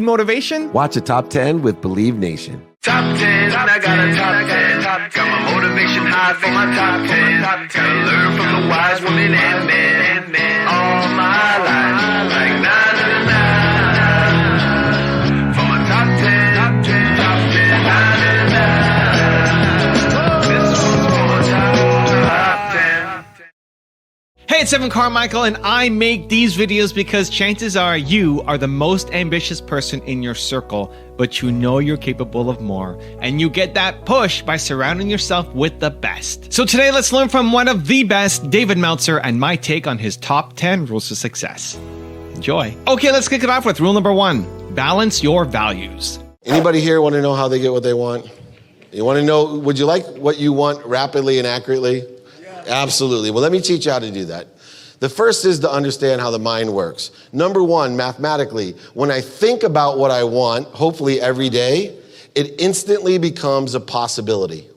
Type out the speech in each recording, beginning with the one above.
motivation? Watch a Top 10 with Believe Nation. Top 10, I got a top 10. Got my motivation high for my top 10. Gotta learn from the wise women and men. All my life, like na-na-na-na. For my top 10, top 10, top 10, na-na-na. This one's for my top 10. Hey, it's Evan Carmichael, and I make these videos because chances are you are the most ambitious person in your circle, but you know you're capable of more, and you get that push by surrounding yourself with the best. So today, let's learn from one of the best, David Meltzer, and my take on his top 10 rules to success. Enjoy. Okay, let's kick it off with rule number 1, balance your values. Anybody here want to know how they get what they want? You want to know, would you like what you want rapidly and accurately? Yeah. Absolutely. Well, let me teach you how to do that. The first is to understand how the mind works. Number 1, mathematically, when I think about what I want, hopefully every day, it instantly becomes a possibility.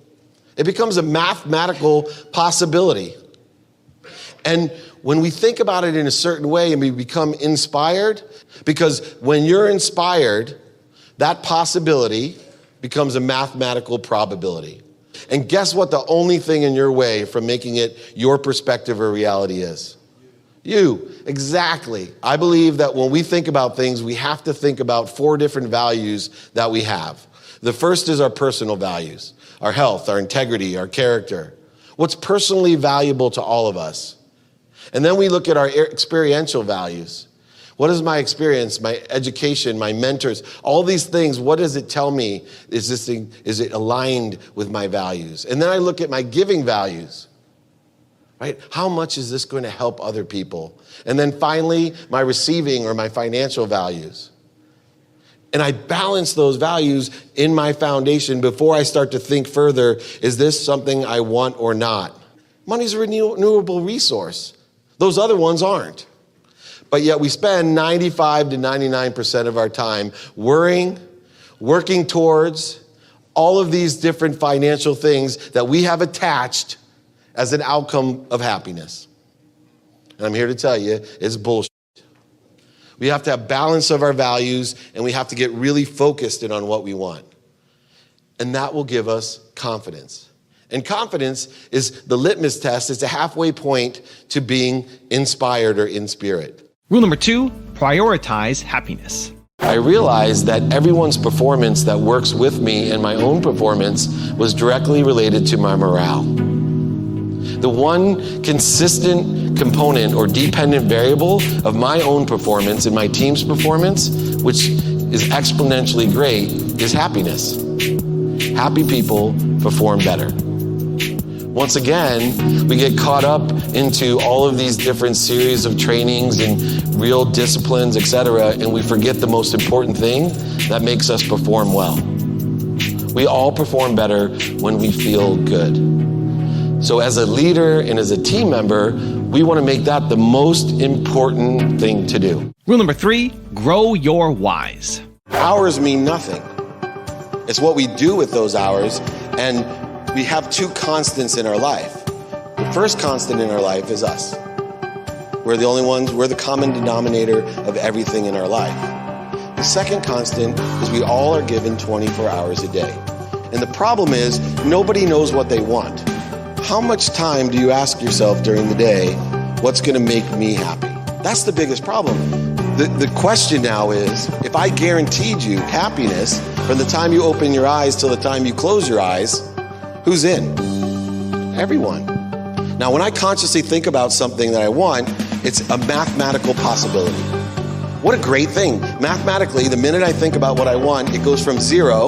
It becomes a mathematical possibility. And when we think about it in a certain way and we become inspired, because when you're inspired, that possibility becomes a mathematical probability. And guess what the only thing in your way from making it your perspective or reality is? You, exactly. I believe that when we think about things, we have to think about 4 different values that we have. The first is our personal values, our health, our integrity, our character. What's personally valuable to all of us? And then we look at our experiential values. What is my experience, my education, my mentors, all these things, what does it tell me? Is it aligned with my values? And then I look at my giving values. Right? How much is this going to help other people? And then finally, my receiving or my financial values. And I balance those values in my foundation before I start to think further, is this something I want or not? Money's a renewable resource. Those other ones aren't. But yet we spend 95 to 99% of our time worrying, working towards all of these different financial things that we have attached as an outcome of happiness. And I'm here to tell you, it's bullshit. We have to have balance of our values, and we have to get really focused in on what we want. And that will give us confidence. And confidence is the litmus test. It's a halfway point to being inspired or in spirit. Rule number 2, prioritize happiness. I realized that everyone's performance that works with me and my own performance was directly related to my morale. The one consistent component or dependent variable of my own performance and my team's performance, which is exponentially great, is happiness. Happy people perform better. Once again, we get caught up into all of these different series of trainings and real disciplines, etc., and we forget the most important thing that makes us perform well. We all perform better when we feel good. So as a leader and as a team member, we want to make that the most important thing to do. Rule number 3, grow your whys. Hours mean nothing. It's what we do with those hours, and we have 2 constants in our life. The first constant in our life is us. We're the only ones, we're the common denominator of everything in our life. The second constant is we all are given 24 hours a day. And the problem is, nobody knows what they want. How much time do you ask yourself during the day, what's going to make me happy? That's the biggest problem. The question now is, if I guaranteed you happiness from the time you open your eyes till the time you close your eyes, who's in? Everyone. Now, when I consciously think about something that I want, it's a mathematical possibility. What a great thing. Mathematically, the minute I think about what I want, it goes from 0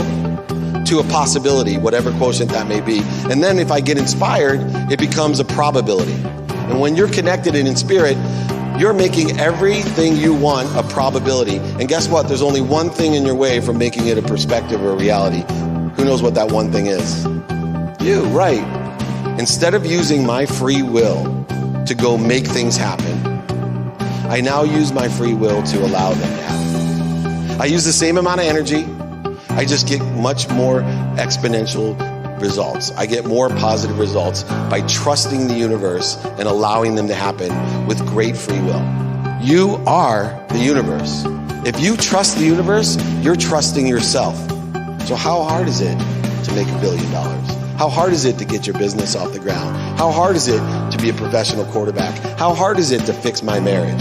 to a possibility, whatever quotient that may be. And then if I get inspired, it becomes a probability. And when you're connected and in spirit, you're making everything you want a probability. And guess what? There's only one thing in your way from making it a perspective or a reality. Who knows what that one thing is? You, right. Instead of using my free will to go make things happen, I now use my free will to allow them to happen. I use the same amount of energy. I just get much more exponential results. I get more positive results by trusting the universe and allowing them to happen with great free will. You are the universe. If you trust the universe, you're trusting yourself. So how hard is it to make $1 billion? How hard is it to get your business off the ground? How hard is it to be a professional quarterback? How hard is it to fix my marriage?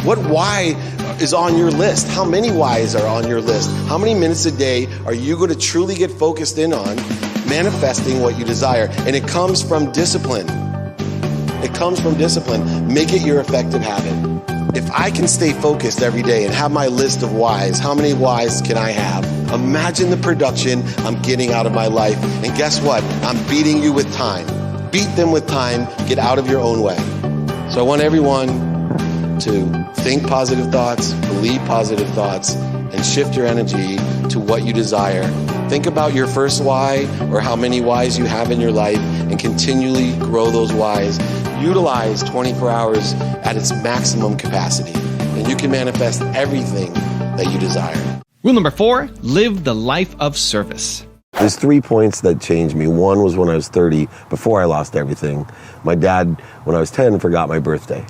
What why is on your list? How many whys are on your list? How many minutes a day are you going to truly get focused in on manifesting what you desire? And it comes from discipline. It comes from discipline. Make it your effective habit. If I can stay focused every day and have my list of whys, how many whys can I have? Imagine the production I'm getting out of my life. And guess what? I'm beating you with time. Beat them with time. Get out of your own way. So I want everyone to think positive thoughts, believe positive thoughts, and shift your energy to what you desire. Think about your first why or how many whys you have in your life and continually grow those whys. Utilize 24 hours at its maximum capacity, and you can manifest everything that you desire. Rule number 4, live the life of service. There's 3 points that changed me. One was when I was 30, before I lost everything. My dad, when I was 10, forgot my birthday,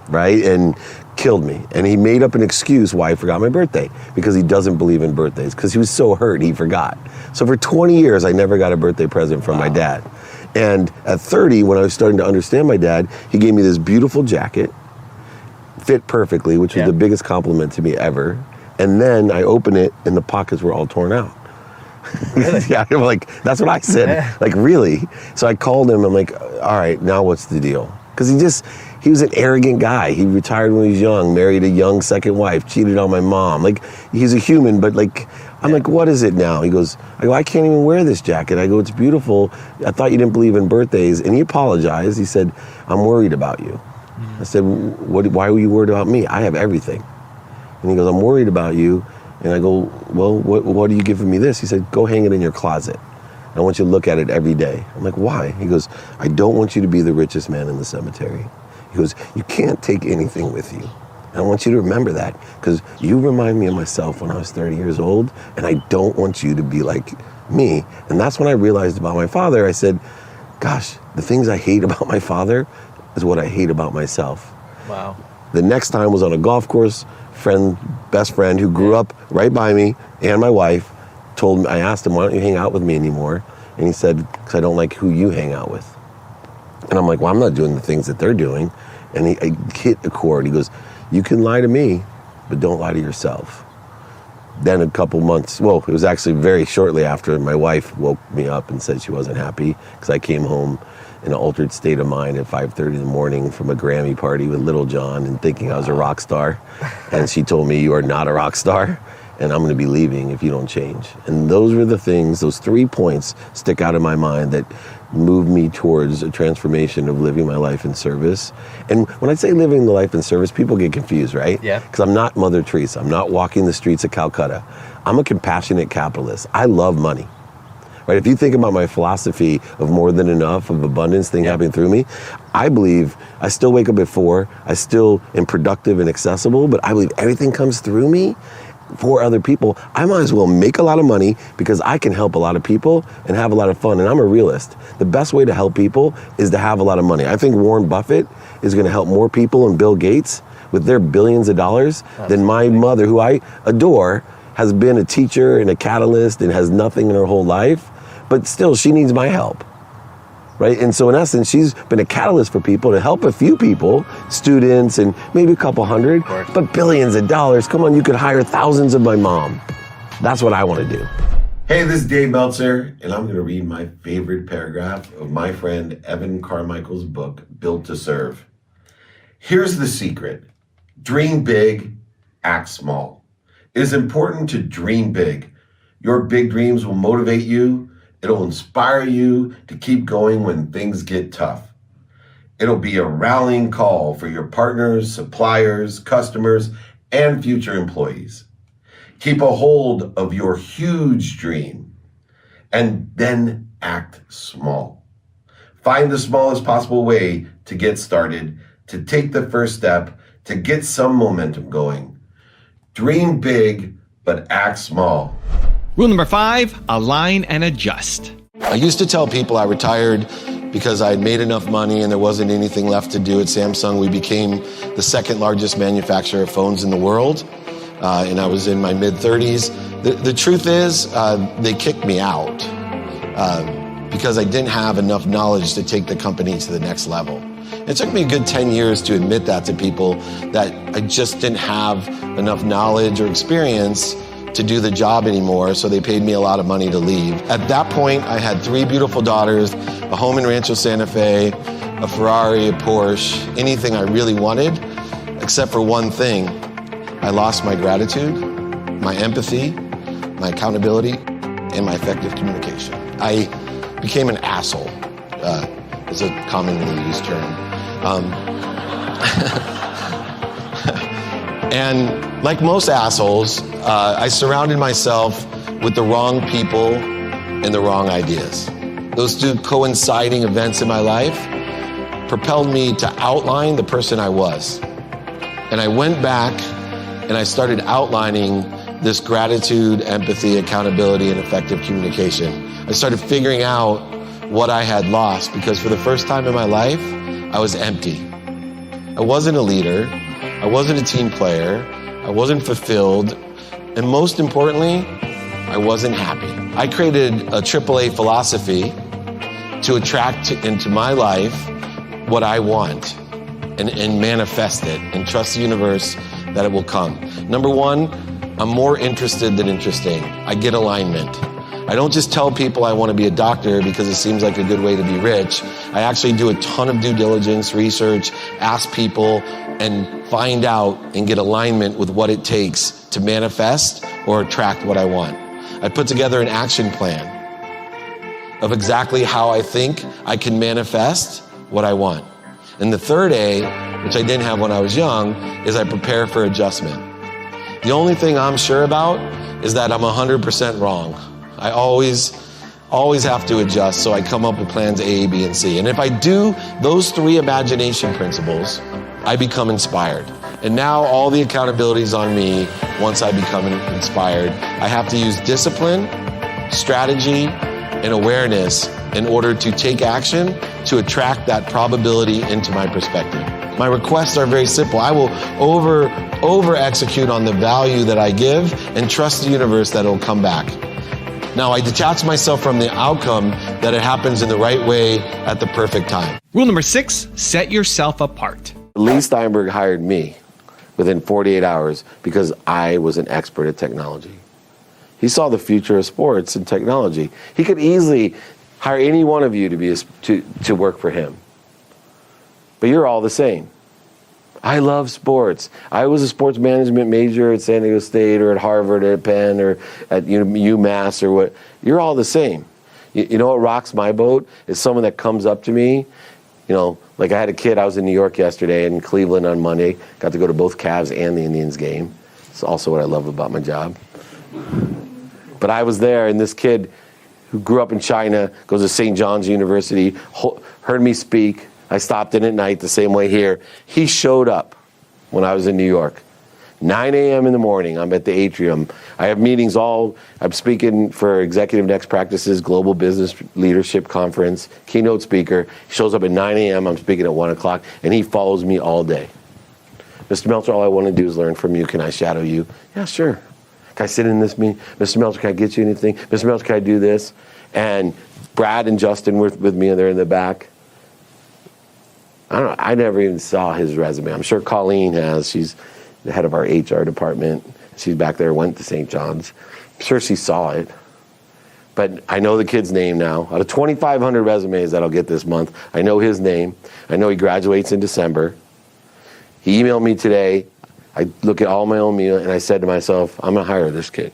right? And killed me. And he made up an excuse why he forgot my birthday, because he doesn't believe in birthdays, because he was so hurt he forgot. So for 20 years, I never got a birthday present from my dad. And at 30, when I was starting to understand my dad, he gave me this beautiful jacket, fit perfectly, which was the biggest compliment to me ever. And then I opened it and the pockets were all torn out. Really? Yeah, I'm like, that's what I said. Yeah. Like, really? So I called him. I'm like, all right, now what's the deal? Because he was an arrogant guy. He retired when he was young, married a young second wife, cheated on my mom. Like, he's a human, but like, I'm like, what is it now? He goes, I can't even wear this jacket. I go, it's beautiful. I thought you didn't believe in birthdays. And he apologized. He said, I'm worried about you. I said, why were you worried about me? I have everything. And he goes, I'm worried about you. And I go, well, what are you giving me this? He said, go hang it in your closet. I want you to look at it every day. I'm like, why? He goes, I don't want you to be the richest man in the cemetery. He goes, you can't take anything with you. And I want you to remember that, because you remind me of myself when I was 30 years old, and I don't want you to be like me. And that's when I realized about my father. I said, gosh, the things I hate about my father is what I hate about myself. Wow. The next time was on a golf course. Best friend who grew up right by me and my wife told me, I asked him, why don't you hang out with me anymore? And he said, because I don't like who you hang out with. And I'm like, well, I'm not doing the things that they're doing. And I hit a chord. He goes, you can lie to me, but don't lie to yourself. Then a couple months, well, it was actually very shortly after, my wife woke me up and said she wasn't happy because I came home in an altered state of mind at 5:30 in the morning from a Grammy party with Little John and thinking I was a rock star. And she told me, you are not a rock star, and I'm going to be leaving if you don't change. And those were the things, those 3 points stick out in my mind that moved me towards a transformation of living my life in service. And when I say living the life in service, people get confused, right? Yeah. Because I'm not Mother Teresa. I'm not walking the streets of Calcutta. I'm a compassionate capitalist. I love money. Right? If you think about my philosophy of more than enough, of abundance thing happening through me, I believe I still wake up at 4, I still am productive and accessible, but I believe everything comes through me for other people. I might as well make a lot of money because I can help a lot of people and have a lot of fun. And I'm a realist. The best way to help people is to have a lot of money. I think Warren Buffett is going to help more people and Bill Gates with their billions of dollars than my mother, who I adore, has been a teacher and a catalyst and has nothing in her whole life. But still, she needs my help, right? And so in essence, she's been a catalyst for people to help a few people, students and maybe a couple hundred, but billions of dollars. Come on, you could hire thousands of my mom. That's what I want to do. Hey, this is Dave Meltzer, and I'm going to read my favorite paragraph of my friend Evan Carmichael's book, Built to Serve. Here's the secret. Dream big, act small. It is important to dream big. Your big dreams will motivate you. It'll inspire you to keep going when things get tough. It'll be a rallying call for your partners, suppliers, customers, and future employees. Keep a hold of your huge dream and then act small. Find the smallest possible way to get started, to take the first step, to get some momentum going. Dream big, but act small. Rule number 5, align and adjust. I used to tell people I retired because I had made enough money and there wasn't anything left to do at Samsung. We became the second largest manufacturer of phones in the world. and I was in my mid-30s. The truth is, they kicked me out because I didn't have enough knowledge to take the company to the next level. It took me a good 10 years to admit that to people, that I just didn't have enough knowledge or experience to do the job anymore, so they paid me a lot of money to leave. At that point, I had 3 beautiful daughters, a home in Rancho Santa Fe, a Ferrari, a Porsche, anything I really wanted, except for one thing. I lost my gratitude, my empathy, my accountability, and my effective communication. I became an asshole, is a commonly used term. And like most assholes, I surrounded myself with the wrong people and the wrong ideas. Those 2 coinciding events in my life propelled me to outline the person I was. And I went back and I started outlining this gratitude, empathy, accountability, and effective communication. I started figuring out what I had lost, because for the first time in my life, I was empty. I wasn't a leader. I wasn't a team player. I wasn't fulfilled. And most importantly, I wasn't happy. I created a AAA philosophy to attract into my life what I want and manifest it and trust the universe that it will come. Number 1, I'm more interested than interesting. I get alignment. I don't just tell people I want to be a doctor because it seems like a good way to be rich. I actually do a ton of due diligence, research, ask people, and find out and get alignment with what it takes to manifest or attract what I want. I put together an action plan of exactly how I think I can manifest what I want. And the third A, which I didn't have when I was young, is I prepare for adjustment. The only thing I'm sure about is that I'm 100% wrong. I always have to adjust, so I come up with plans A, B, and C. And if I do those 3 imagination principles, I become inspired. And now all the accountability is on me once I become inspired. I have to use discipline, strategy, and awareness in order to take action to attract that probability into my perspective. My requests are very simple. I will over execute on the value that I give and trust the universe that it will come back. Now, I detach myself from the outcome that it happens in the right way at the perfect time. Rule number 6, set yourself apart. Lee Steinberg hired me within 48 hours because I was an expert at technology. He saw the future of sports and technology. He could easily hire any one of you to work for him. But you're all the same. I love sports. I was a sports management major at San Diego State or at Harvard or at Penn or at UMass or what. You're all the same. You know what rocks my boat is someone that comes up to me. Like I had a kid, I was in New York yesterday and Cleveland on Monday. Got to go to both Cavs and the Indians game. It's also what I love about my job. But I was there, and this kid who grew up in China, goes to St. John's University, heard me speak. I stopped in at night the same way here. He showed up when I was in New York. 9 a.m. in the morning, I'm at the atrium. I have meetings I'm speaking for Executive Next Practices Global Business Leadership Conference, keynote speaker. He shows up at 9 a.m., I'm speaking at 1 o'clock, and he follows me all day. Mr. Meltzer, all I want to do is learn from you. Can I shadow you? Yeah, sure. Can I sit in this meeting? Mr. Meltzer, can I get you anything? Mr. Meltzer, can I do this? And Brad and Justin were with me, and they're in the back. I don't know, I never even saw his resume. I'm sure Colleen has. She's the head of our HR department. She's back there, went to St. John's. I'm sure she saw it. But I know the kid's name now. Out of 2,500 resumes that I'll get this month, I know his name. I know he graduates in December. He emailed me today. I look at all my own meal, and I said to myself, I'm going to hire this kid.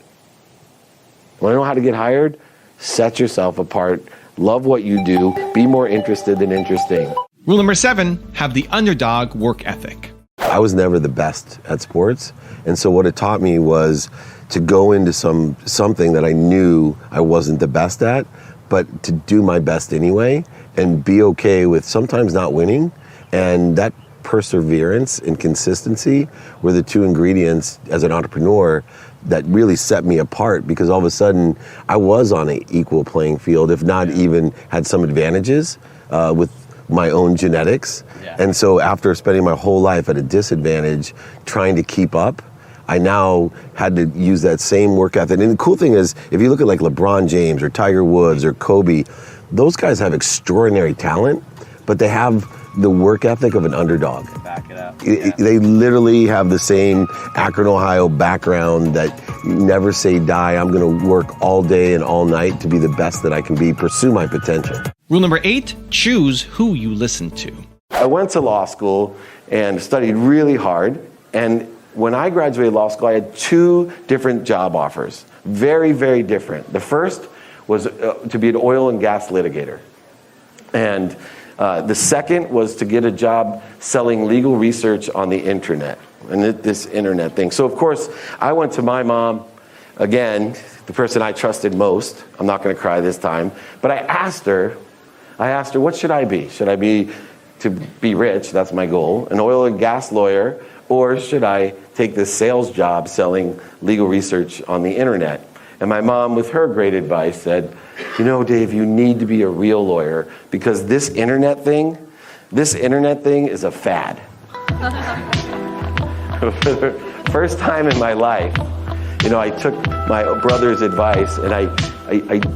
Want to know how to get hired? Set yourself apart. Love what you do. Be more interested than interesting. Rule number 7, have the underdog work ethic. I was never the best at sports, and so what it taught me was to go into something that I knew I wasn't the best at, but to do my best anyway, and be okay with sometimes not winning. And that perseverance and consistency were the 2 ingredients as an entrepreneur that really set me apart, because all of a sudden I was on an equal playing field, if not even had some advantages with my own genetics. And so after spending my whole life at a disadvantage trying to keep up, I now had to use that same work ethic. And the cool thing is, if you look at like LeBron James or Tiger Woods or Kobe, those guys have extraordinary talent, but they have the work ethic of an underdog. Back it up. They literally have the same Akron, Ohio background that never say die. I'm going to work all day and all night to be the best that I can be, pursue my potential. Rule number 8, choose who you listen to. I went to law school and studied really hard. And when I graduated law school, I had 2 different job offers. Very, very different. The first was to be an oil and gas litigator. And the second was to get a job selling legal research on the internet and this internet thing. So of course, I went to my mom, again, the person I trusted most. I'm not going to cry this time. But I asked her, what should I be? Should I be, to be rich, that's my goal, an oil and gas lawyer, or should I take this sales job selling legal research on the internet? And my mom, with her great advice, said, you know, Dave, you need to be a real lawyer because this internet thing is a fad. For the first time in my life, you know, I took my brother's advice and I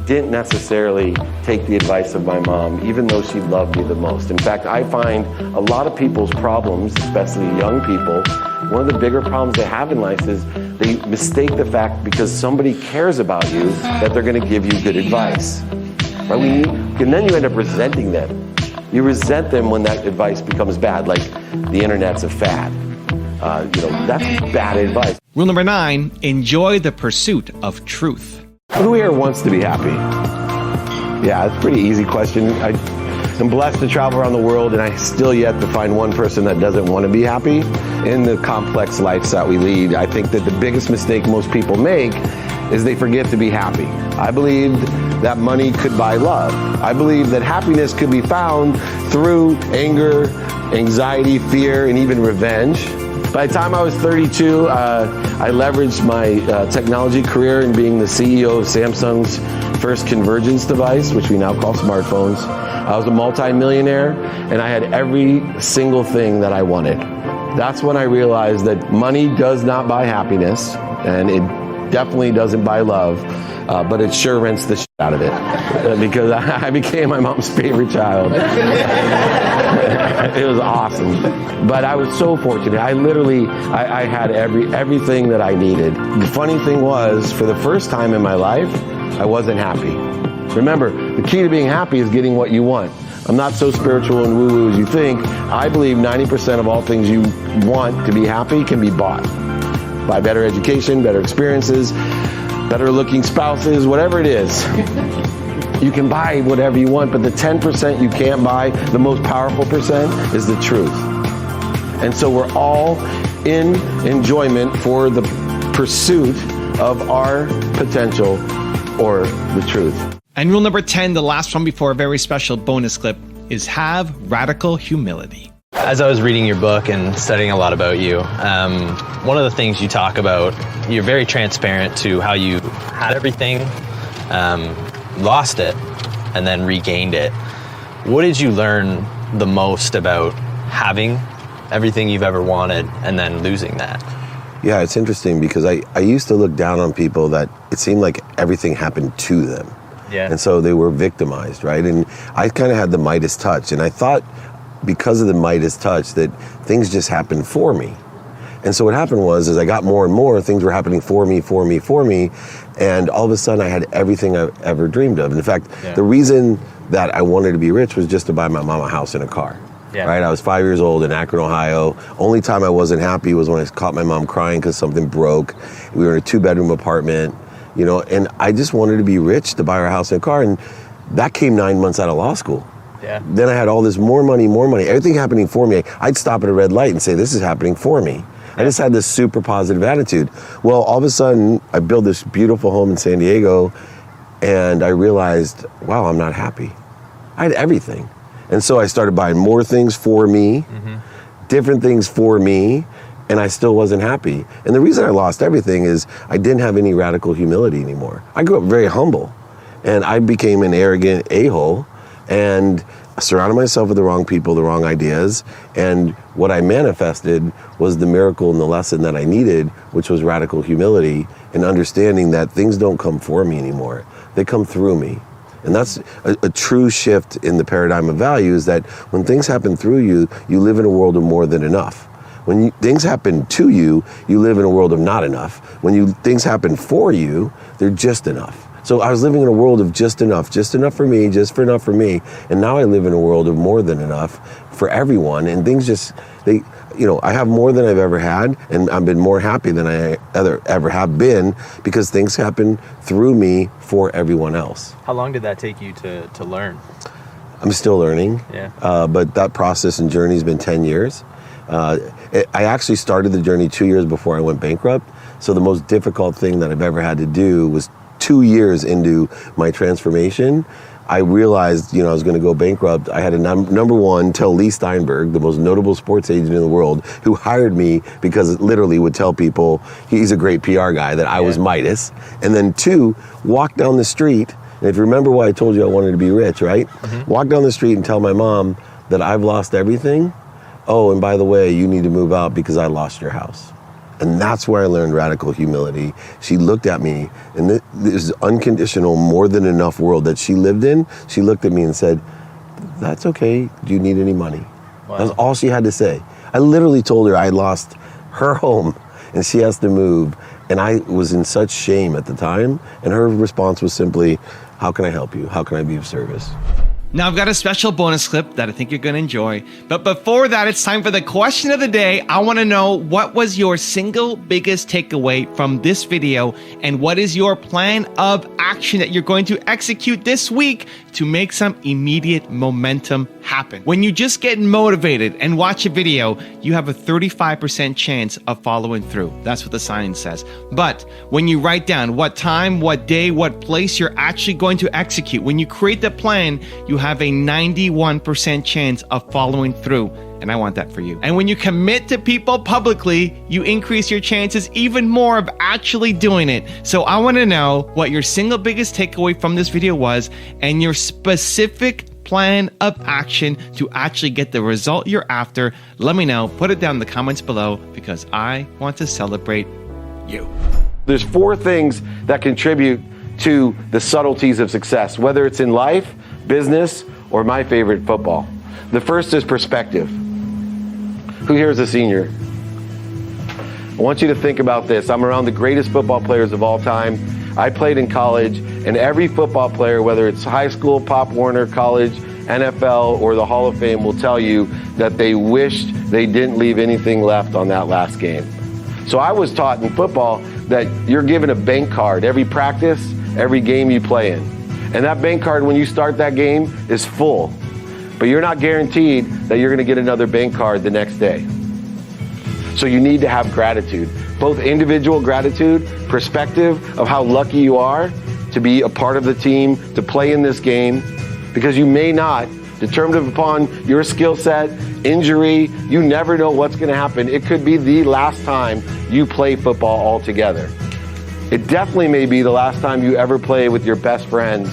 didn't necessarily take the advice of my mom, even though she loved me the most. In fact, I find a lot of people's problems, especially young people, one of the bigger problems they have in life is they mistake the fact because somebody cares about you that they're going to give you good advice. Right? And then you end up resenting them. You resent them when that advice becomes bad, like the internet's a fad. That's bad advice. Rule number 9, enjoy the pursuit of truth. Who here wants to be happy? Yeah, it's a pretty easy question. I'm blessed to travel around the world, and I still yet to find one person that doesn't want to be happy in the complex lives that we lead. I think that the biggest mistake most people make is they forget to be happy. I believed that money could buy love. I believe that happiness could be found through anger, anxiety, fear, and even revenge. By the time I was 32, I leveraged my technology career in being the CEO of Samsung's first convergence device, which we now call smartphones. I was a multi-millionaire, and I had every single thing that I wanted. That's when I realized that money does not buy happiness, and it definitely doesn't buy love, but it sure rents the shit out of it, because I became my mom's favorite child. It was awesome. But I was so fortunate. I had everything that I needed. The funny thing was, for the first time in my life, I wasn't happy. Remember, the key to being happy is getting what you want. I'm not so spiritual and woo-woo as you think. I believe 90% of all things you want to be happy can be bought. By better education, better experiences, better looking spouses, whatever it is. You can buy whatever you want, but the 10% you can't buy, the most powerful percent, is the truth. And so we're all in enjoyment for the pursuit of our potential or the truth. And rule number 10, the last one before a very special bonus clip, is have radical humility. As I was reading your book and studying a lot about you, one of the things you talk about, you're very transparent to how you had everything, lost it, and then regained it. What did you learn the most about having everything you've ever wanted and then losing that? Yeah, it's interesting because I used to look down on people that it seemed like everything happened to them. Yeah. And so they were victimized, right? And I kind of had the Midas touch, and I thought because of the Midas touch that things just happened for me. And so what happened was, as I got more and more, things were happening for me, and all of a sudden I had everything I ever dreamed of. And in fact, the reason that I wanted to be rich was just to buy my mom a house and a car. Yeah. Right? I was 5 years old in Akron, Ohio. Only time I wasn't happy was when I caught my mom crying because something broke. We were in a 2-bedroom apartment, and I just wanted to be rich to buy her a house and a car. And that came 9 months out of law school. Yeah. Then I had all this more money, everything happening for me. I'd stop at a red light and say, this is happening for me. I just had this super positive attitude. Well, all of a sudden, I built this beautiful home in San Diego, and I realized, wow, I'm not happy. I had everything. And so I started buying more things for me, different things for me, and I still wasn't happy. And the reason I lost everything is I didn't have any radical humility anymore. I grew up very humble, and I became an arrogant a-hole, and surrounded myself with the wrong people, the wrong ideas, and what I manifested was the miracle and the lesson that I needed, which was radical humility and understanding that things don't come for me anymore. They come through me. And that's a true shift in the paradigm of value, is that when things happen through you, you live in a world of more than enough. When things happen to you, you live in a world of not enough. When things happen for you, they're just enough. So I was living in a world of just enough for me, just enough for me. And now I live in a world of more than enough for everyone. And things just, I have more than I've ever had, and I've been more happy than I ever have been, because things happen through me for everyone else. How long did that take you to learn? I'm still learning, Yeah. But that process and journey has been 10 years. I actually started the journey 2 years before I went bankrupt. So the most difficult thing that I've ever had to do was 2 years into my transformation, I realized, I was going to go bankrupt. I had a number one, tell Lee Steinberg, the most notable sports agent in the world, who hired me because it literally would tell people he's a great PR guy, that I was Midas. And then 2, walk down the street. And if you remember why I told you I wanted to be rich, right? Mm-hmm. Walk down the street and tell my mom that I've lost everything. Oh, and by the way, you need to move out because I lost your house. And that's where I learned radical humility. She looked at me, and this unconditional, more than enough world that she lived in, she looked at me and said, that's okay, do you need any money? Wow. That's all she had to say. I literally told her I lost her home, and she has to move. And I was in such shame at the time, and her response was simply, how can I help you? How can I be of service? Now I've got a special bonus clip that I think you're going to enjoy. But before that, it's time for the question of the day. I want to know, what was your single biggest takeaway from this video? And what is your plan of action that you're going to execute this week to make some immediate momentum happen? When you just get motivated and watch a video, you have a 35% chance of following through. That's what the science says. But when you write down what time, what day, what place you're actually going to execute, when you create the plan, you have a 91% chance of following through. And I want that for you. And when you commit to people publicly, you increase your chances even more of actually doing it. So I want to know what your single biggest takeaway from this video was, and your specific plan of action to actually get the result you're after. Let me know. Put it down in the comments below, because I want to celebrate you. There's 4 things that contribute to the subtleties of success, whether it's in life, business, or my favorite, football. The first is perspective. Who here is a senior? I want you to think about this. I'm around the greatest football players of all time. I played in college, and every football player, whether it's high school, Pop Warner, college, NFL, or the Hall of Fame, will tell you that they wished they didn't leave anything left on that last game. So I was taught in football that you're given a bank card every practice, every game you play in. And that bank card, when you start that game, is full. But you're not guaranteed that you're going to get another bank card the next day. So you need to have gratitude, both individual gratitude, perspective of how lucky you are to be a part of the team, to play in this game, because you may not, determined upon your skill set, injury, you never know what's going to happen. It could be the last time you play football altogether. It definitely may be the last time you ever play with your best friends.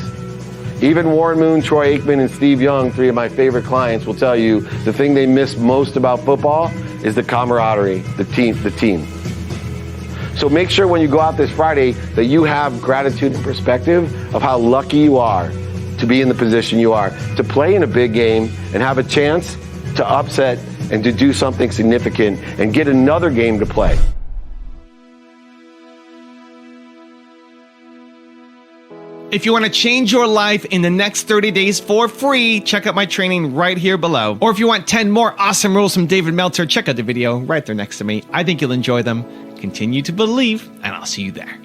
Even Warren Moon, Troy Aikman, and Steve Young, 3 of my favorite clients, will tell you the thing they miss most about football is the camaraderie, the team. So make sure when you go out this Friday that you have gratitude and perspective of how lucky you are to be in the position you are, to play in a big game and have a chance to upset and to do something significant and get another game to play. If you want to change your life in the next 30 days for free, check out my training right here below. Or if you want 10 more awesome rules from David Meltzer, check out the video right there next to me. I think you'll enjoy them. Continue to believe, and I'll see you there.